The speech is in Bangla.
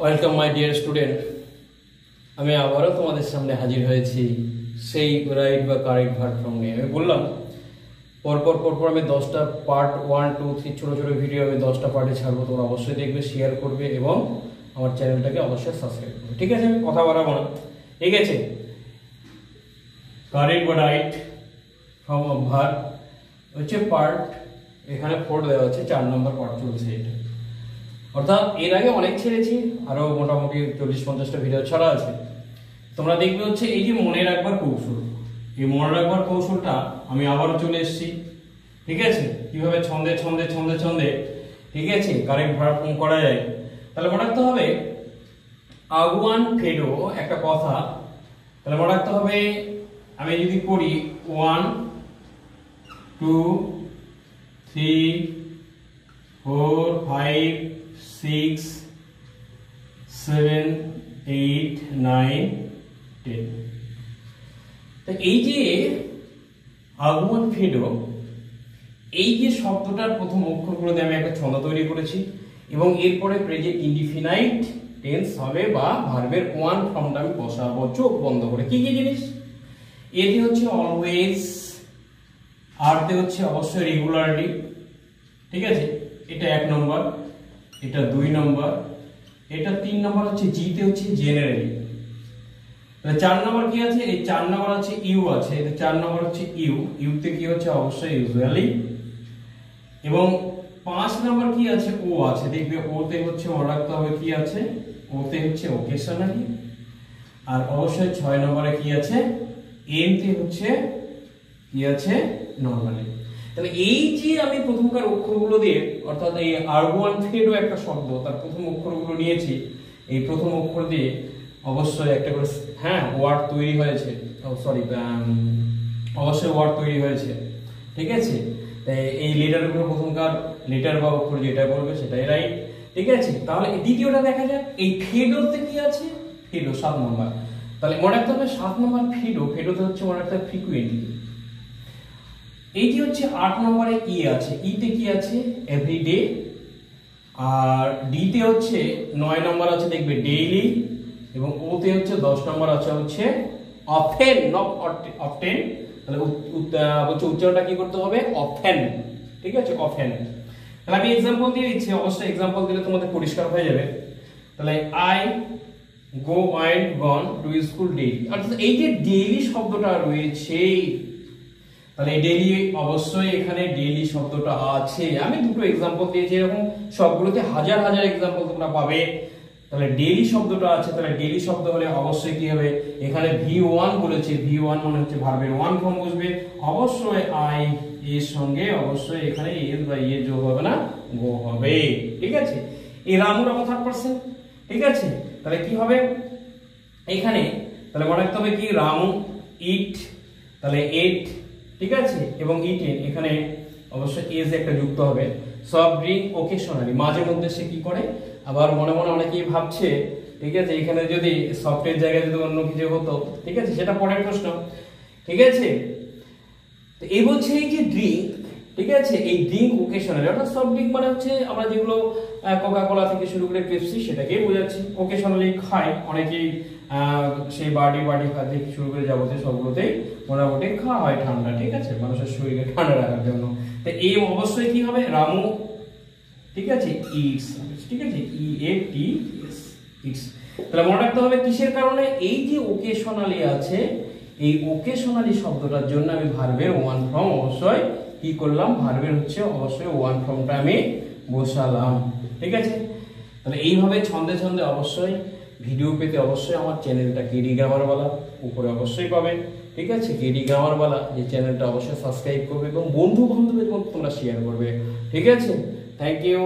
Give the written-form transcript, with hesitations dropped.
Welcome my dear student. আমি আবারও তোমাদের সামনে হাজির হয়েছি সেই রাইট বা কারেক্ট ভার্ব ফর্ম নিয়ে। আমি বললাম পরপর আমি 10টা পার্ট 1, 2, 3 ছোটো ছোটো ভিডিও আমি 10টা পার্টে ছাড়বো। তোমরা অবশ্যই দেখবে, শেয়ার করবে এবং আমার চ্যানেলটাকে অবশ্যই সাবস্ক্রাইব করবে। ঠিক আছে, আমি কথা বাড়াবো না। ঠিক আছে, কারেক্ট বা রাইট ফর্ম অফ ভার্ব হচ্ছে পার্ট, এখানে 4 দেওয়া আছে, 4 নম্বর পার্ট চলছে এটা। অর্থাৎ এর আগে অনেক ছেড়েছি, আরো মোটামুটি 40-50টা ভিডিও ছাড়া আছে। তোমরা দেখবে হচ্ছে এই যে মনে রাখবার কৌশল, এই মনে রাখবার কৌশলটা আমি আবারও চলে এসেছি। ঠিক আছে, কিভাবে ছন্দে ছন্দে ছন্দে ছন্দে ঠিক আছে কারেক্ট ভার্ব ফর্ম করা যায়। তাহলে মনে রাখতে হবে আগুয়ান ফেডো একটা কথা। তাহলে মনে রাখতে হবে আমি যদি করি 1, 2, 3, 4, 5, 6, 7, 8, 9, 10। তো এই যে আগুয়ান ফেডো, এই যে শব্দটার প্রথম অক্ষরগুলো দিয়ে আমি একটা ছন্দ তৈরি করেছি এবং এরপরে প্রেজেন্ট ইনডিফিনাইট টেন্স হবে বা ভার্বের ওয়ান ফর্মটা আমি বসাবো চোখ বন্ধ করে। কি কি জিনিস? এতে হচ্ছে অলওয়েজ, আরতে হচ্ছে অবশ্যই রেগুলারলি। ঠিক আছে, এটা 1 নম্বর, এটা 2 নম্বর, এটা 3 নম্বর হচ্ছে জিতে হচ্ছে জেনারেলি। তাহলে 4 নম্বর কি আছে? এই 4 নম্বর আছে ইউ আছে, এটা 4 নম্বর হচ্ছে ইউতে কি হচ্ছে অবশ্যই ইউজুয়ালি। এবং 5 নম্বর কি আছে? ও আছে। দেখবে ওতে হচ্ছে মনে রাখতে হবে কি আছে? ওতে হচ্ছে ওকেশনালি। আর অবশ্যই 6 নম্বরে কি আছে? এমতে হচ্ছে কি আছে? নরমালি। তাহলে এই যে আমি প্রথমকার অক্ষরগুলো দিয়ে, অর্থাৎ এই আরগুয়ান ফেডো একটা শব্দ, তার প্রথম অক্ষরগুলো নিয়েছি। এই প্রথম অক্ষর দিয়ে অবশ্যই একটা করে ওয়ার্ড তৈরি হয়েছে, অবশ্যই ওয়ার্ড তৈরি হয়েছে। ঠিক আছে, এই লেটারগুলো প্রথমকার লেটার বা অক্ষর যেটা বলবে সেটাই রাইট। ঠিক আছে, তাহলে দ্বিতীয়টা দেখা যাক। এই ফেডোতে কি আছে? ফেডো 7 নম্বর। তাহলে মনে রাখতে হবে 7 নম্বর ফেডোতে হচ্ছে মনে রাখতে হবে ফ্রিকুয়েন্টলি। এইটি হচ্ছে 8 নম্বরে ই আছে, ইতে কি আছে? এভরিডে। আর ডিতে হচ্ছে 9 নম্বর আছে, দেখবে ডেইলি। এবং ওতে হচ্ছে 10 নম্বর আছে হচ্ছে অফেন, নট অফটেন। তাহলে বলছে উচ্চারণটা কি করতে হবে? অফেন। ঠিক আছে, অফেন। তাহলে আমি एग्जांपल দিয়ে দিচ্ছি, অবশ্যই एग्जांपल দিলে তোমাদের পরিষ্কার হয়ে যাবে। তাহলে I go and gone to school daily. অর্থাৎ এই যে ডেইলি শব্দটা রয়েছে, তাহলে ডেইলি অবশ্যই এখানে ডেইলি শব্দটা আছে। আমি দুটো एग्जांपल দিয়েছি, এরকম সবগুলোতে হাজার হাজার एग्जांपल তোমরা পাবে। তাহলে ডেইলি শব্দটা আছে, তাহলে ডেইলি শব্দ হলে অবশ্যই কি হবে? এখানে V1 বলেছে, V1 মানে হচ্ছে ভার্বের ওয়ান ফর্ম বসবে। অবশ্যই আই এর সঙ্গে অবশ্যই এখানে এস বা ইয়ে যোগ হবে না, গো হবে। ঠিক আছে, এই রামুর আবার 3%। ঠিক আছে, তাহলে কি হবে এখানে? তাহলে মনে রাখতে হবে কি? রামু ইট, তাহলে এট। ঠিক আছে, এবং ইটেন এখানে অবশ্যই এস একটা যুক্ত হবে। সফট ড্রিঙ্ক ওকেশনালি, মাঝে মধ্যে সে কি করে। আবার মনে মনে অনেকেই ভাবছে, ঠিক আছে, এখানে যদি সফটের জায়গায় যদি অন্য কিছু হতো, ঠিক আছে, সেটা পরের প্রশ্ন। ঠিক আছে, তো এই বলছে এই যে ড্রিঙ্ক, ঠিক আছে, এই ড্রিঙ্ক ওকেশনালি, অর্থাৎ সফট ড্রিঙ্ক মানে হচ্ছে আমরা যেগুলো কোকা কোলা থেকে শুরু করে পেপসি সেটাকেই বোঝাচ্ছি। ওকেশনালি খাই অনেকেই, সেই বার্থডে থেকে শুরু করে যাবতীয় সবগুলোতেই মোটামুটি খাওয়া হয় ঠান্ডা। ঠিক আছে, মানুষের শরীরকে ঠান্ডা রাখার জন্য। তো এই অবশ্যই কি হবে? রামু, ঠিক আছে, ইটস। ঠিক আছে, EATS, ইটস। তাহলে মনে রাখতে হবে কিসের কারণে? এই যে ওকেশনালি আছে, এই ওকেশনালি শব্দটার জন্য আমি ভার্বের ওয়ান ফর্ম অবশ্যই কি করলাম? ভার্বের হচ্ছে অবশ্যই ওয়ান ফর্মটা আমি বসালাম। ঠিক আছে, তাহলে এইভাবে ছন্দে ছন্দে অবশ্যই ভিডিও পেতে অবশ্যই আমার চ্যানেলটা কেডি গ্রামারওয়ালা উপরে অবশ্যই পাবে। ঠিক আছে, কেডি গ্রামারওয়ালা এই চ্যানেলটা অবশ্যই সাবস্ক্রাইব করবে এবং বন্ধু বান্ধবের মধ্যে তোমরা শেয়ার করবে। ঠিক আছে, থ্যাংক ইউ।